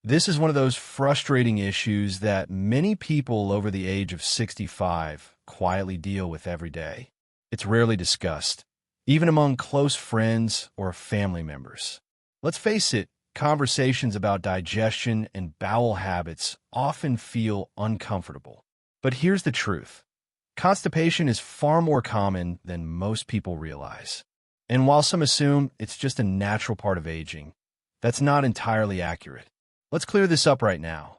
This is one of those frustrating issues that many people over the age of 65 quietly deal with every day. It's rarely discussed, even among close friends or family members. Let's face it, conversations about digestion and bowel habits often feel uncomfortable. But here's the truth. Constipation is far more common than most people realize. And while some assume it's just a natural part of aging, that's not entirely accurate. Let's clear this up right now.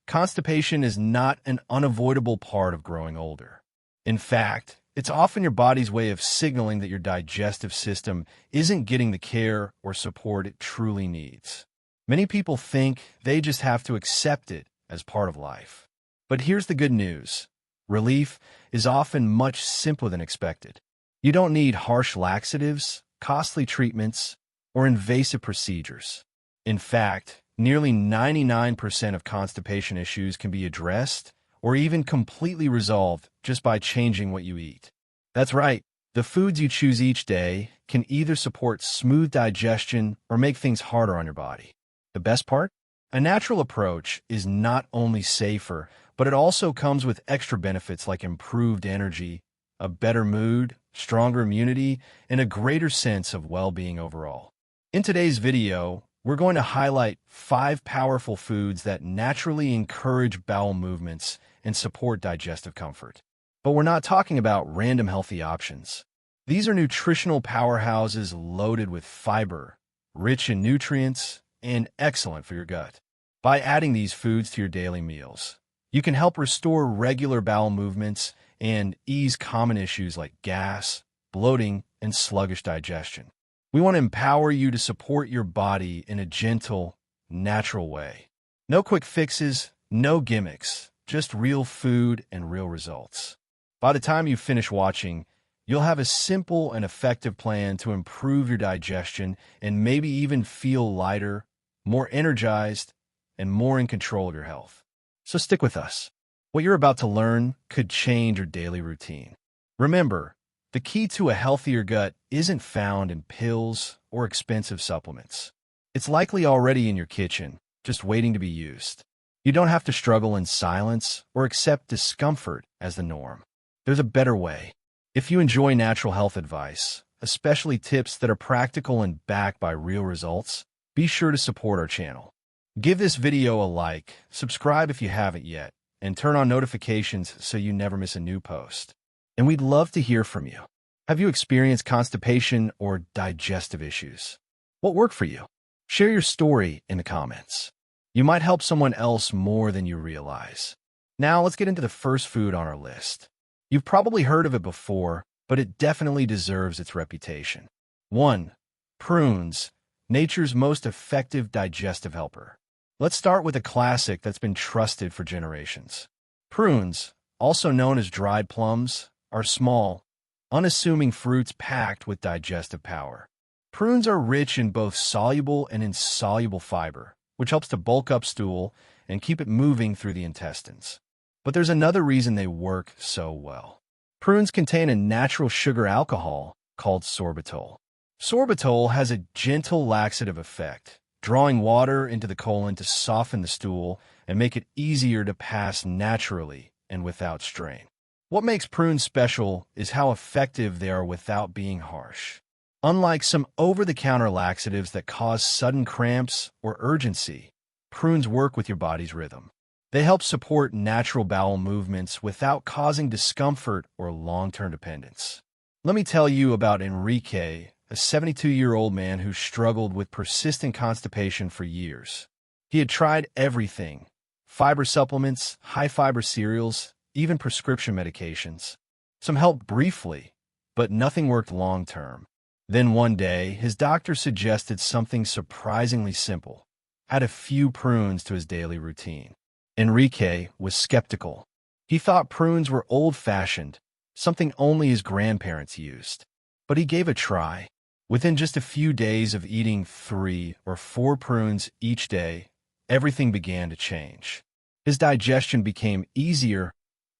Constipation is not an unavoidable part of growing older. In fact, it's often your body's way of signaling that your digestive system isn't getting the care or support it truly needs. Many people think they just have to accept it as part of life. But here's the good news. Relief is often much simpler than expected. You don't need harsh laxatives, costly treatments, or invasive procedures. In fact, nearly 99% of constipation issues can be addressed or even completely resolved just by changing what you eat. That's right, the foods you choose each day can either support smooth digestion or make things harder on your body. The best part? A natural approach is not only safer, but it also comes with extra benefits like improved energy, a better mood, stronger immunity, and a greater sense of well-being overall. In today's video, we're going to highlight 5 powerful foods that naturally encourage bowel movements and support digestive comfort. But we're not talking about random healthy options. These are nutritional powerhouses loaded with fiber, rich in nutrients, and excellent for your gut. By adding these foods to your daily meals, you can help restore regular bowel movements and ease common issues like gas, bloating, and sluggish digestion. We want to empower you to support your body in a gentle, natural way. No quick fixes, no gimmicks, just real food and real results. By the time you finish watching, you'll have a simple and effective plan to improve your digestion and maybe even feel lighter, more energized, and more in control of your health. So stick with us. What you're about to learn could change your daily routine. Remember, the key to a healthier gut isn't found in pills or expensive supplements. It's likely already in your kitchen, just waiting to be used. You don't have to struggle in silence or accept discomfort as the norm. There's a better way. If you enjoy natural health advice, especially tips that are practical and backed by real results, be sure to support our channel. Give this video a like, subscribe if you haven't yet, and turn on notifications so you never miss a new post. And we'd love to hear from you. Have you experienced constipation or digestive issues? What worked for you? Share your story in the comments. You might help someone else more than you realize. Now let's get into the first food on our list. You've probably heard of it before, but it definitely deserves its reputation. 1. Prunes, nature's most effective digestive helper. Let's start with a classic that's been trusted for generations. Prunes, also known as dried plums, are small, unassuming fruits packed with digestive power. Prunes are rich in both soluble and insoluble fiber, which helps to bulk up stool and keep it moving through the intestines. But there's another reason they work so well. Prunes contain a natural sugar alcohol called sorbitol. Sorbitol has a gentle laxative effect, drawing water into the colon to soften the stool and make it easier to pass naturally and without strain. What makes prunes special is how effective they are without being harsh. Unlike some over-the-counter laxatives that cause sudden cramps or urgency, prunes work with your body's rhythm. They help support natural bowel movements without causing discomfort or long-term dependence. Let me tell you about Enrique, a 72-year-old man who struggled with persistent constipation for years. He had tried everything: fiber supplements, high-fiber cereals, even prescription medications. Some helped briefly, but nothing worked long-term. Then one day, his doctor suggested something surprisingly simple: add a few prunes to his daily routine. Enrique was skeptical. He thought prunes were old-fashioned, something only his grandparents used. But he gave a try. Within just a few days of eating 3 or 4 prunes each day, everything began to change. His digestion became easier,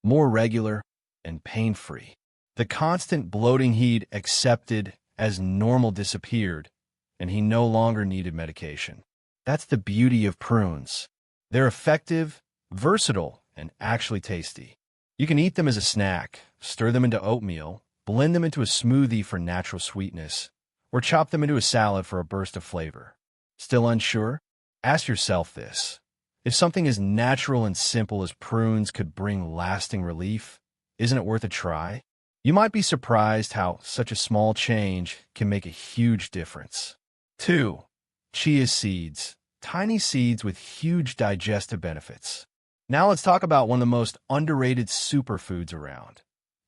more regular, and pain-free. The constant bloating he'd accepted as normal disappeared, and he no longer needed medication. That's the beauty of prunes. They're effective, versatile, and actually tasty. You can eat them as a snack, stir them into oatmeal, blend them into a smoothie for natural sweetness, or chop them into a salad for a burst of flavor. Still unsure? Ask yourself this. If something as natural and simple as prunes could bring lasting relief, isn't it worth a try? You might be surprised how such a small change can make a huge difference. 2. Chia seeds. Tiny seeds with huge digestive benefits. Now let's talk about one of the most underrated superfoods around.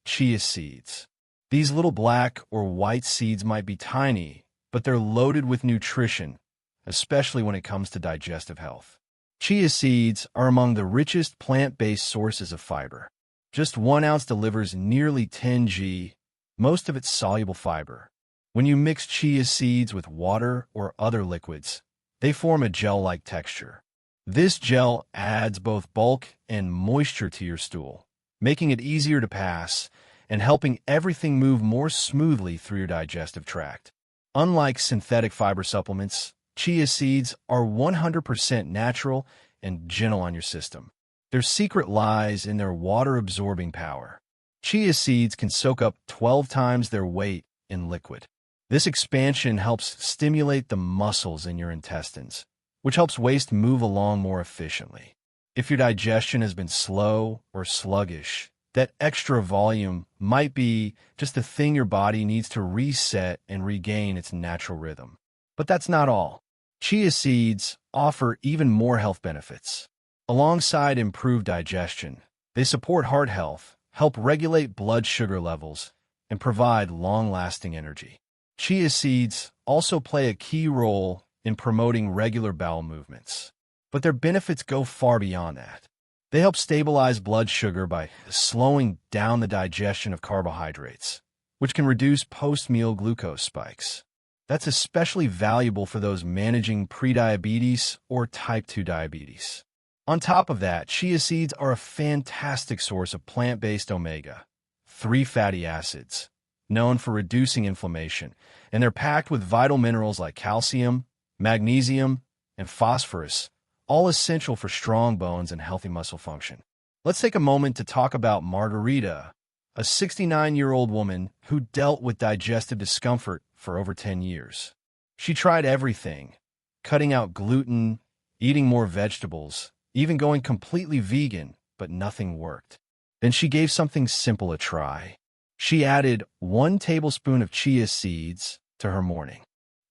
Chia seeds. These little black or white seeds might be tiny, but they're loaded with nutrition, especially when it comes to digestive health. Chia seeds are among the richest plant-based sources of fiber. Just 1 ounce delivers nearly 10 g, most of its soluble fiber. When you mix chia seeds with water or other liquids, they form a gel-like texture. This gel adds both bulk and moisture to your stool, making it easier to pass and helping everything move more smoothly through your digestive tract. Unlike synthetic fiber supplements, chia seeds are 100% natural and gentle on your system. Their secret lies in their water-absorbing power. Chia seeds can soak up 12 times their weight in liquid. This expansion helps stimulate the muscles in your intestines, which helps waste move along more efficiently. If your digestion has been slow or sluggish, that extra volume might be just the thing your body needs to reset and regain its natural rhythm. But that's not all. Chia seeds offer even more health benefits. Alongside improved digestion, they support heart health, help regulate blood sugar levels, and provide long-lasting energy. Chia seeds also play a key role in promoting regular bowel movements. But their benefits go far beyond that. They help stabilize blood sugar by slowing down the digestion of carbohydrates, which can reduce post-meal glucose spikes. That's especially valuable for those managing prediabetes or type 2 diabetes. On top of that, chia seeds are a fantastic source of plant-based omega-3 fatty acids, known for reducing inflammation, and they're packed with vital minerals like calcium, magnesium, and phosphorus, all essential for strong bones and healthy muscle function. Let's take a moment to talk about Margarita, a 69-year-old woman who dealt with digestive discomfort for over 10 years. She tried everything, cutting out gluten, eating more vegetables, even going completely vegan, but nothing worked. Then she gave something simple a try. She added 1 tablespoon of chia seeds to her morning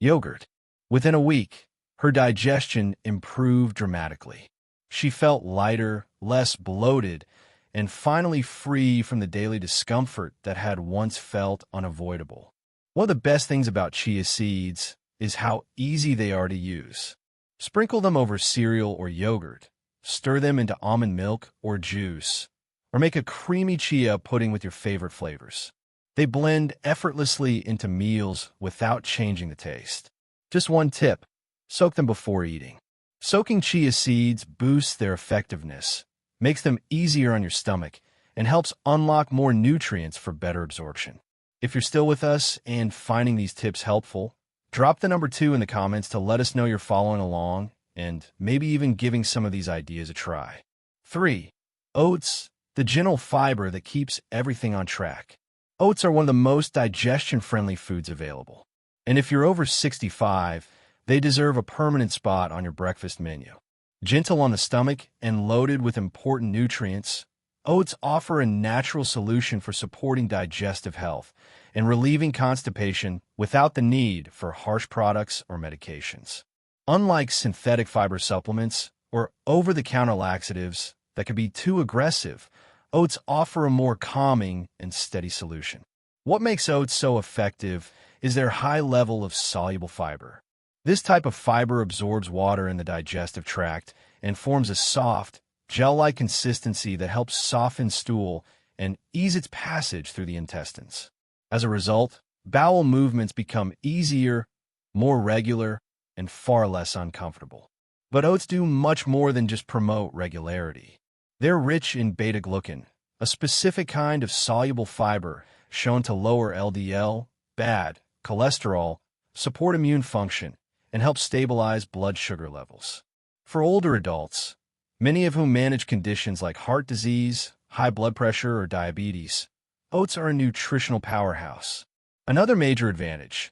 yogurt. Within a week, her digestion improved dramatically. She felt lighter, less bloated, and finally free from the daily discomfort that had once felt unavoidable. One of the best things about chia seeds is how easy they are to use. Sprinkle them over cereal or yogurt, stir them into almond milk or juice, or make a creamy chia pudding with your favorite flavors. They blend effortlessly into meals without changing the taste. Just one tip: soak them before eating. Soaking chia seeds boosts their effectiveness, makes them easier on your stomach, and helps unlock more nutrients for better absorption. If you're still with us and finding these tips helpful, drop the number 2 in the comments to let us know you're following along and maybe even giving some of these ideas a try. 3. Oats, the gentle fiber that keeps everything on track. Oats are one of the most digestion-friendly foods available. And if you're over 65, they deserve a permanent spot on your breakfast menu. Gentle on the stomach and loaded with important nutrients, oats offer a natural solution for supporting digestive health and relieving constipation without the need for harsh products or medications. Unlike synthetic fiber supplements or over-the-counter laxatives that can be too aggressive, oats offer a more calming and steady solution. What makes oats so effective is their high level of soluble fiber. This type of fiber absorbs water in the digestive tract and forms a soft, gel-like consistency that helps soften stool and ease its passage through the intestines. As a result, bowel movements become easier, more regular, and far less uncomfortable. But oats do much more than just promote regularity. They're rich in beta-glucan, a specific kind of soluble fiber shown to lower LDL, bad cholesterol, support immune function, and help stabilize blood sugar levels. For older adults, many of whom manage conditions like heart disease, high blood pressure, or diabetes, oats are a nutritional powerhouse. Another major advantage: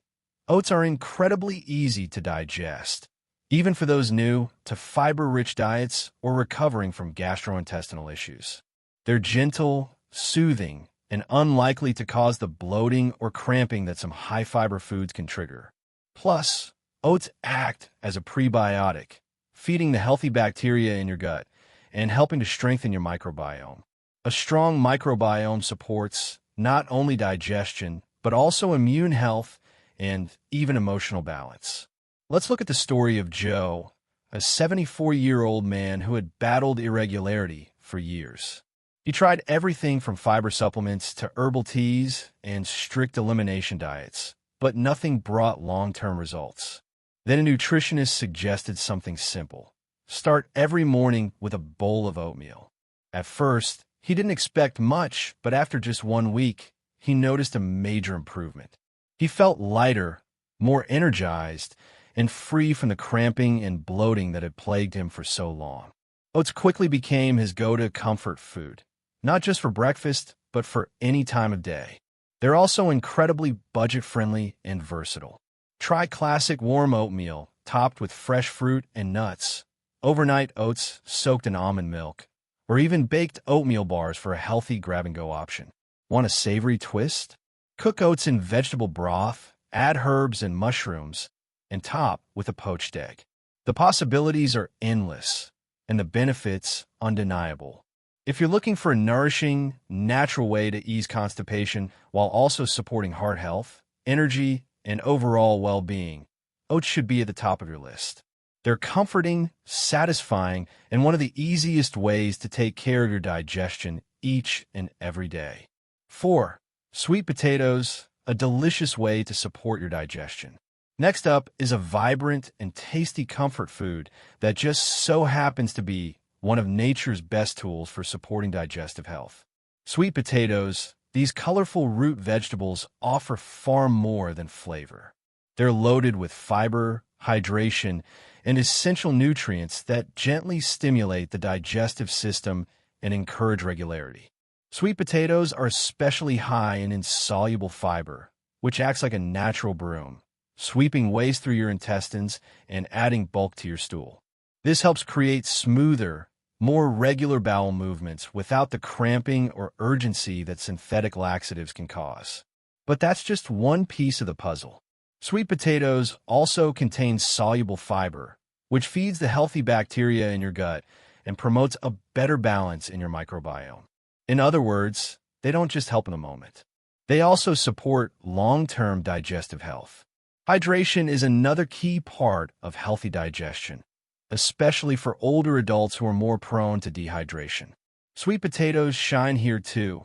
oats are incredibly easy to digest, even for those new to fiber-rich diets or recovering from gastrointestinal issues. They're gentle, soothing, and unlikely to cause the bloating or cramping that some high-fiber foods can trigger. Plus, oats act as a prebiotic, feeding the healthy bacteria in your gut and helping to strengthen your microbiome. A strong microbiome supports not only digestion, but also immune health and even emotional balance. Let's look at the story of Joe, a 74-year-old man who had battled irregularity for years. He tried everything from fiber supplements to herbal teas and strict elimination diets, but nothing brought long-term results. Then a nutritionist suggested something simple: start every morning with a bowl of oatmeal. At first, he didn't expect much, but after just 1 week, he noticed a major improvement. He felt lighter, more energized, and free from the cramping and bloating that had plagued him for so long. Oats quickly became his go-to comfort food, not just for breakfast, but for any time of day. They're also incredibly budget-friendly and versatile. Try classic warm oatmeal, topped with fresh fruit and nuts, overnight oats soaked in almond milk, or even baked oatmeal bars for a healthy grab-and-go option. Want a savory twist? Cook oats in vegetable broth, add herbs and mushrooms, and top with a poached egg. The possibilities are endless, and the benefits undeniable. If you're looking for a nourishing, natural way to ease constipation while also supporting heart health, energy, and overall well-being, oats should be at the top of your list. They're comforting, satisfying, and one of the easiest ways to take care of your digestion each and every day. 4. Sweet potatoes, a delicious way to support your digestion. Next up is a vibrant and tasty comfort food that just so happens to be one of nature's best tools for supporting digestive health. Sweet potatoes, these colorful root vegetables, offer far more than flavor. They're loaded with fiber, hydration, and essential nutrients that gently stimulate the digestive system and encourage regularity. Sweet potatoes are especially high in insoluble fiber, which acts like a natural broom, sweeping waste through your intestines and adding bulk to your stool. This helps create smoother, more regular bowel movements without the cramping or urgency that synthetic laxatives can cause. But that's just one piece of the puzzle. Sweet potatoes also contain soluble fiber, which feeds the healthy bacteria in your gut and promotes a better balance in your microbiome. In other words, they don't just help in the moment. They also support long-term digestive health. Hydration is another key part of healthy digestion, especially for older adults who are more prone to dehydration. Sweet potatoes shine here too,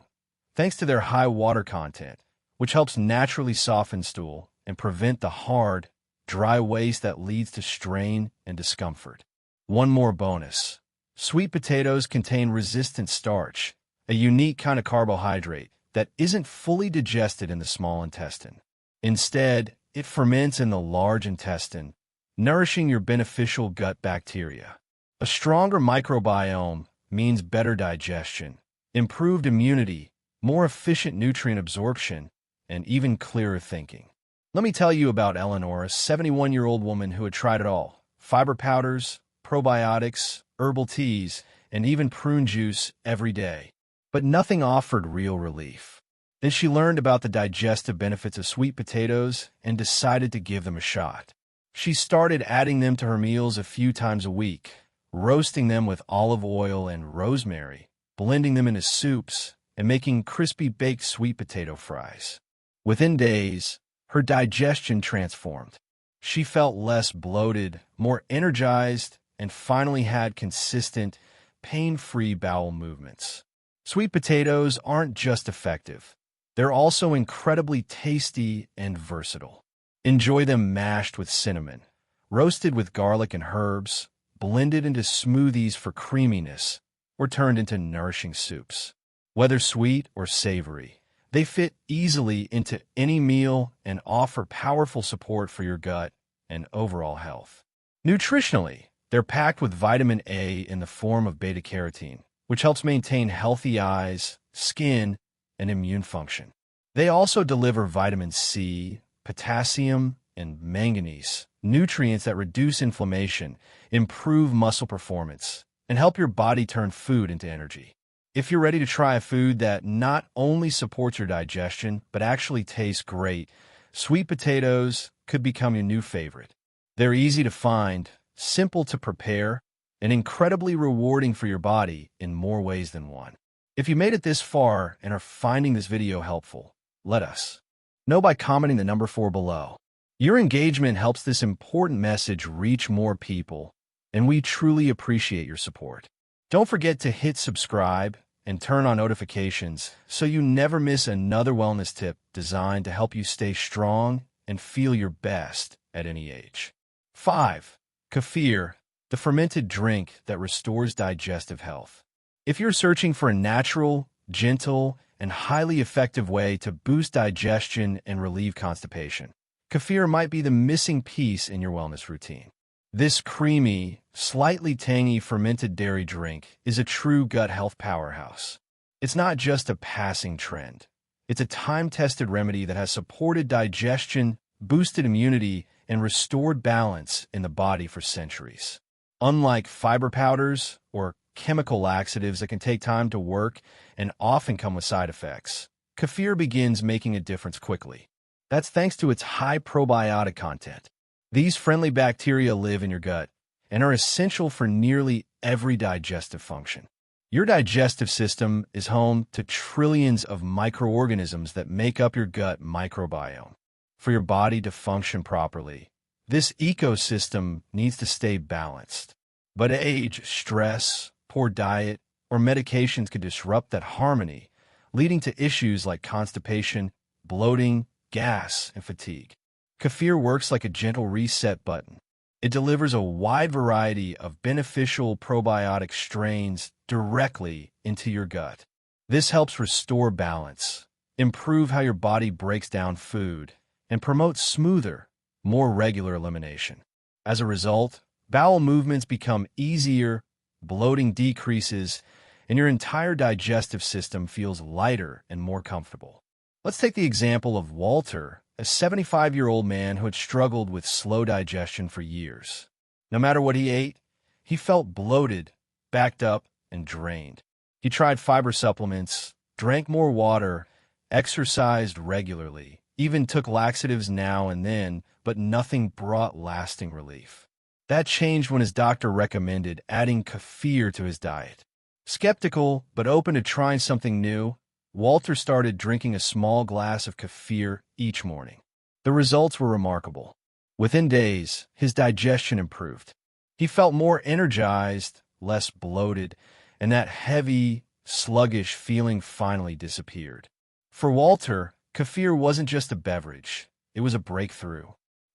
thanks to their high water content, which helps naturally soften stool and prevent the hard, dry waste that leads to strain and discomfort. One more bonus: sweet potatoes contain resistant starch, a unique kind of carbohydrate that isn't fully digested in the small intestine. Instead, it ferments in the large intestine, nourishing your beneficial gut bacteria. A stronger microbiome means better digestion, improved immunity, more efficient nutrient absorption, and even clearer thinking. Let me tell you about Eleanor, a 71-year-old woman who had tried it all: fiber powders, probiotics, herbal teas, and even prune juice every day. But nothing offered real relief. Then she learned about the digestive benefits of sweet potatoes and decided to give them a shot. She started adding them to her meals a few times a week, roasting them with olive oil and rosemary, blending them into soups, and making crispy baked sweet potato fries. Within days, her digestion transformed. She felt less bloated, more energized, and finally had consistent, pain-free bowel movements. Sweet potatoes aren't just effective. They're also incredibly tasty and versatile. Enjoy them mashed with cinnamon, roasted with garlic and herbs, blended into smoothies for creaminess, or turned into nourishing soups. Whether sweet or savory, they fit easily into any meal and offer powerful support for your gut and overall health. Nutritionally, they're packed with vitamin A in the form of beta-carotene, which helps maintain healthy eyes, skin, and immune function. They also deliver vitamin C, potassium, and manganese, nutrients that reduce inflammation, improve muscle performance, and help your body turn food into energy. If you're ready to try a food that not only supports your digestion, but actually tastes great, sweet potatoes could become your new favorite. They're easy to find, simple to prepare, and incredibly rewarding for your body in more ways than one. If you made it this far and are finding this video helpful, let us know by commenting the number 4 below. Your engagement helps this important message reach more people, and we truly appreciate your support. Don't forget to hit subscribe and turn on notifications so you never miss another wellness tip designed to help you stay strong and feel your best at any age. 5. Kefir, the fermented drink that restores digestive health. If you're searching for a natural, gentle, and highly effective way to boost digestion and relieve constipation, kefir might be the missing piece in your wellness routine. This creamy, slightly tangy fermented dairy drink is a true gut health powerhouse. It's not just a passing trend. It's a time-tested remedy that has supported digestion, boosted immunity, and restored balance in the body for centuries. Unlike fiber powders or chemical laxatives that can take time to work and often come with side effects, kefir begins making a difference quickly. That's thanks to its high probiotic content. These friendly bacteria live in your gut and are essential for nearly every digestive function. Your digestive system is home to trillions of microorganisms that make up your gut microbiome. For your body to function properly, this ecosystem needs to stay balanced. But age, stress, poor diet, or medications could disrupt that harmony, leading to issues like constipation, bloating, gas, and fatigue. Kefir works like a gentle reset button. It delivers a wide variety of beneficial probiotic strains directly into your gut. This helps restore balance, improve how your body breaks down food, and promote smoother, more regular elimination. As a result, bowel movements become easier, bloating decreases, and your entire digestive system feels lighter and more comfortable. Let's take the example of Walter, a 75-year-old man who had struggled with slow digestion for years. No matter what he ate, he felt bloated, backed up, and drained. He tried fiber supplements, drank more water, exercised regularly, even took laxatives now and then, but nothing brought lasting relief. That changed when his doctor recommended adding kefir to his diet. Skeptical, but open to trying something new, Walter started drinking a small glass of kefir each morning. The results were remarkable. Within days, his digestion improved. He felt more energized, less bloated, and that heavy, sluggish feeling finally disappeared. For Walter, kefir wasn't just a beverage, it was a breakthrough.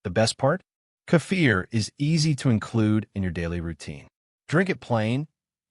The best part? Kefir is easy to include in your daily routine. Drink it plain,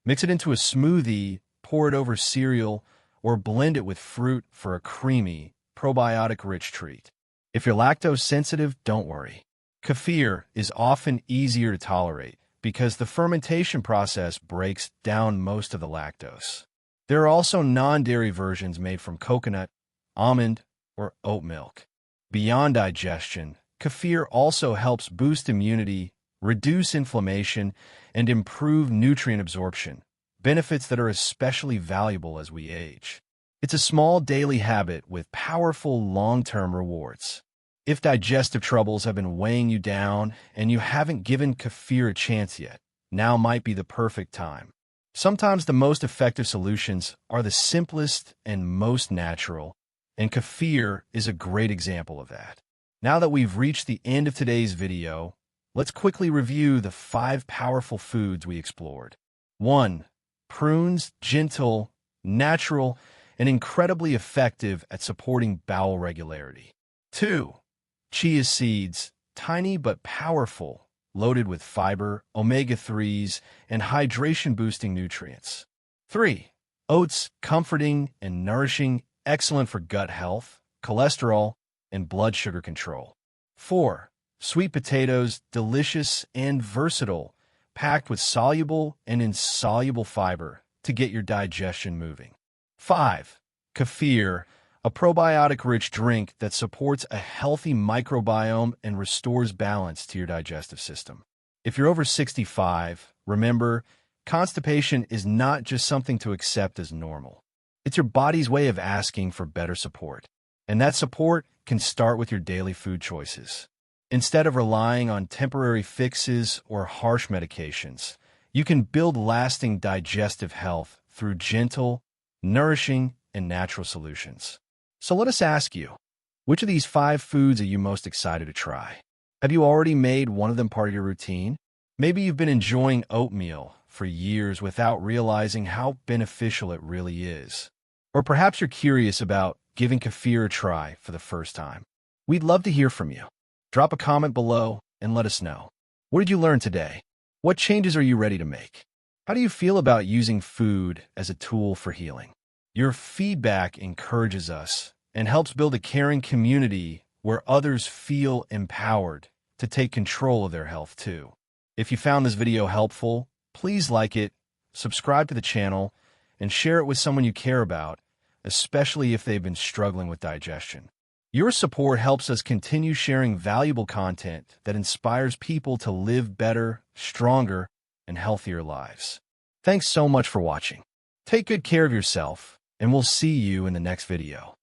mix it into a smoothie, pour it over cereal, or blend it with fruit for a creamy, probiotic-rich treat. If you're lactose sensitive, don't worry. Kefir is often easier to tolerate because the fermentation process breaks down most of the lactose. There are also non-dairy versions made from coconut, almond, or oat milk. Beyond digestion, kefir also helps boost immunity, reduce inflammation, and improve nutrient absorption, benefits that are especially valuable as we age. It's a small daily habit with powerful long-term rewards. If digestive troubles have been weighing you down and you haven't given kefir a chance yet, now might be the perfect time. Sometimes the most effective solutions are the simplest and most natural, and kefir is a great example of that. Now that we've reached the end of today's video, let's quickly review the 5 powerful foods we explored. 1. Prunes, gentle, natural, and incredibly effective at supporting bowel regularity. 2. Chia seeds, tiny but powerful, loaded with fiber, omega-3s, and hydration-boosting nutrients. 3. Oats, comforting and nourishing, excellent for gut health, cholesterol, and blood sugar control. 4. Sweet potatoes, delicious and versatile, packed with soluble and insoluble fiber to get your digestion moving. 5. Kefir, a probiotic-rich drink that supports a healthy microbiome and restores balance to your digestive system. If you're over 65, remember, constipation is not just something to accept as normal. It's your body's way of asking for better support. And that support can start with your daily food choices. Instead of relying on temporary fixes or harsh medications, you can build lasting digestive health through gentle, nourishing, and natural solutions. So let us ask you, which of these 5 foods are you most excited to try? Have you already made one of them part of your routine? Maybe you've been enjoying oatmeal for years without realizing how beneficial it really is. Or perhaps you're curious about giving kefir a try for the first time. We'd love to hear from you. Drop a comment below and let us know. What did you learn today? What changes are you ready to make? How do you feel about using food as a tool for healing? Your feedback encourages us and helps build a caring community where others feel empowered to take control of their health too. If you found this video helpful, please like it, subscribe to the channel, and share it with someone you care about, especially if they've been struggling with digestion. Your support helps us continue sharing valuable content that inspires people to live better, stronger, and healthier lives. Thanks so much for watching. Take good care of yourself, and we'll see you in the next video.